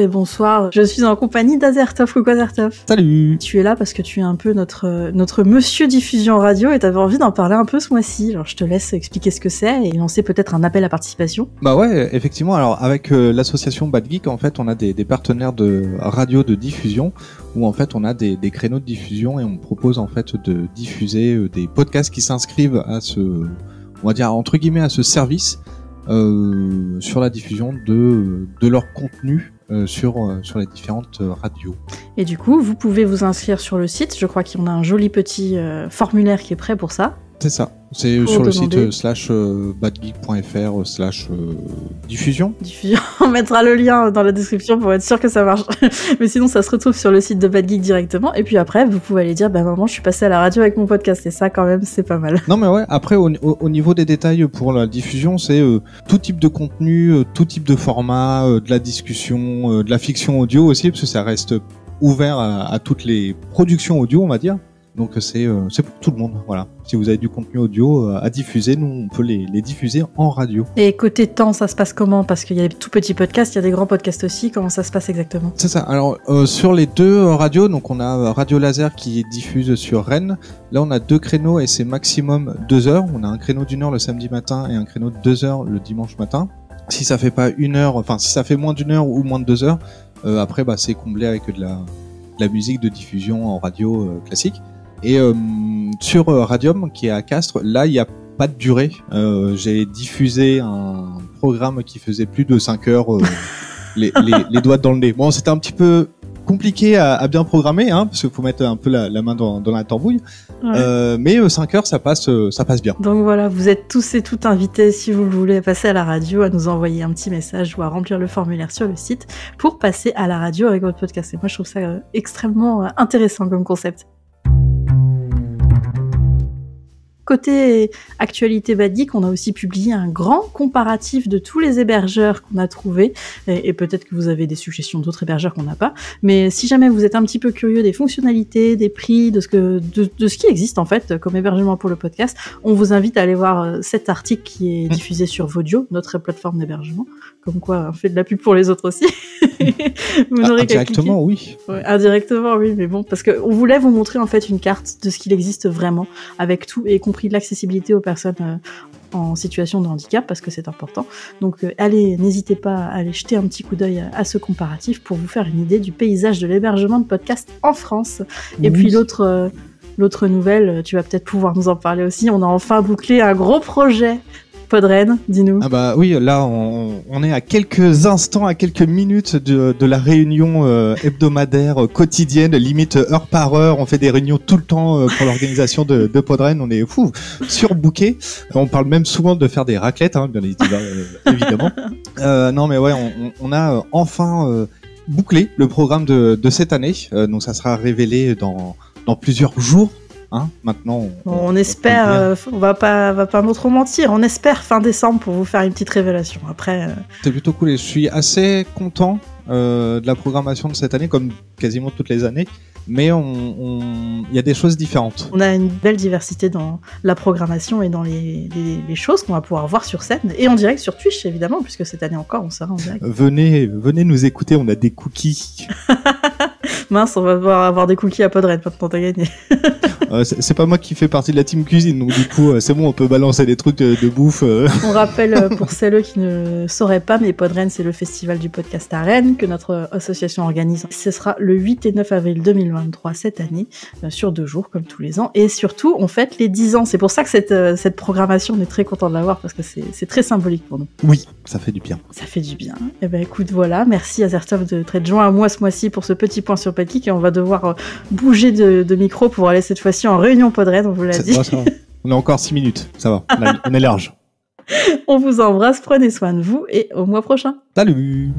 et bonsoir. Je suis en compagnie d'Azertov. Coucou Azertov. Salut. Tu es là parce que tu es un peu notre monsieur diffusion radio et t'avais envie d'en parler un peu ce mois-ci. Alors je te laisse expliquer ce que c'est et lancer peut-être un appel à participation. Bah ouais, effectivement. Alors avec l'association Bad Geek, en fait, on a des partenaires de radio de diffusion où en fait on a des créneaux de diffusion et on propose en fait de diffuser des podcasts qui s'inscrivent à ce, on va dire entre guillemets, à ce service sur la diffusion de leur contenu sur les différentes radios. Et du coup, vous pouvez vous inscrire sur le site. Je crois qu'on a un joli petit formulaire qui est prêt pour ça. C'est ça. C'est sur le site /badgeek.fr/diffusion. Diffusion. On mettra le lien dans la description pour être sûr que ça marche. Mais sinon, ça se retrouve sur le site de Bad Geek directement. Et puis après, vous pouvez aller dire, bah maman, je suis passée à la radio avec mon podcast. Et ça, quand même, c'est pas mal. Non mais ouais. Après, au niveau des détails pour la diffusion, c'est tout type de contenu, tout type de format, de la discussion, de la fiction audio aussi, parce que ça reste ouvert à toutes les productions audio, on va dire. Donc c'est pour tout le monde, voilà. Si vous avez du contenu audio à diffuser, nous on peut les diffuser en radio. Et côté temps, ça se passe comment? Parce qu'il y a des tout petits podcasts, il y a des grands podcasts aussi. Comment ça se passe exactement? C'est ça. Alors sur les deux radios, donc on a Radio Laser qui diffuse sur Rennes. Là on a 2 créneaux et c'est maximum 2 heures. On a un créneau d'1 heure le samedi matin et un créneau de 2 heures le dimanche matin. Si ça fait pas 1 heure, enfin si ça fait moins d'1 heure ou moins de 2 heures, après bah c'est comblé avec de la musique de diffusion en radio classique. Et sur Radium, qui est à Castres, là, il n'y a pas de durée. J'ai diffusé un programme qui faisait plus de 5 heures, les doigts dans le nez. Bon, c'était un petit peu compliqué à bien programmer, hein, parce qu'il faut mettre un peu la main dans la tambouille. Ouais. Mais 5 heures, ça passe bien. Donc voilà, vous êtes tous et toutes invités, si vous le voulez, à passer à la radio, à nous envoyer un petit message ou à remplir le formulaire sur le site pour passer à la radio avec votre podcast. Et moi, je trouve ça extrêmement intéressant comme concept. Côté actualité Bad Geek, on a aussi publié un grand comparatif de tous les hébergeurs qu'on a trouvés, et peut-être que vous avez des suggestions d'autres hébergeurs qu'on n'a pas, mais si jamais vous êtes un petit peu curieux des fonctionnalités, des prix, de ce qui existe en fait comme hébergement pour le podcast, on vous invite à aller voir cet article qui est diffusé sur Vodio, notre plateforme d'hébergement, comme quoi on fait de la pub pour les autres aussi. Vous n'aurez qu'à cliquer. Indirectement, oui. Ouais, indirectement, oui, mais bon, parce qu'on voulait vous montrer en fait une carte de ce qu'il existe vraiment, avec tout, et compris l'accessibilité aux personnes en situation de handicap, parce que c'est important. Donc allez, n'hésitez pas à aller jeter un petit coup d'œil à ce comparatif pour vous faire une idée du paysage de l'hébergement de podcast en France. Et puis l'autre nouvelle, tu vas peut-être pouvoir nous en parler aussi, on a enfin bouclé un gros projet Podren, dis-nous. Ah bah oui, là on est à quelques instants, à quelques minutes de la réunion hebdomadaire, quotidienne, limite heure par heure. On fait des réunions tout le temps pour l'organisation de Podren. On est surbooké. On parle même souvent de faire des raclettes, hein, bien évidemment. Non mais ouais, on a enfin bouclé le programme de cette année. Donc ça sera révélé dans plusieurs jours. Hein, maintenant, on espère, on va pas trop mentir, on espère fin décembre pour vous faire une petite révélation. Après, c'est plutôt cool et je suis assez content de la programmation de cette année, comme quasiment toutes les années. Mais il y a des choses différentes. On a une belle diversité dans la programmation et dans les choses qu'on va pouvoir voir sur scène et en direct sur Twitch évidemment, puisque cette année encore on sera en direct. Venez nous écouter, on a des cookies. Mince, on va devoir avoir des cookies à Podren maintenant, t'as gagné. C'est pas moi qui fais partie de la team cuisine, donc du coup c'est bon, on peut balancer des trucs de bouffe. On rappelle pour celles qui ne sauraient pas, mais Podren c'est le festival du podcast à Rennes que notre association organise. Ce sera le 8 et 9 avril 2023 cette année, sur 2 jours comme tous les ans, et surtout on fête les 10 ans. C'est pour ça que cette programmation, on est très content de l'avoir parce que c'est très symbolique pour nous. Oui, ça fait du bien. Ça fait du bien. Et ben écoute, voilà, merci Azertov de t'être joint à moi ce mois-ci pour ce petit point sur Bad Geek, et on va devoir bouger de micro pour aller cette fois-ci en réunion Podren, on vous l'a dit. Ça va. On a encore 6 minutes, ça va, on est large. On vous embrasse, prenez soin de vous et au mois prochain. Salut.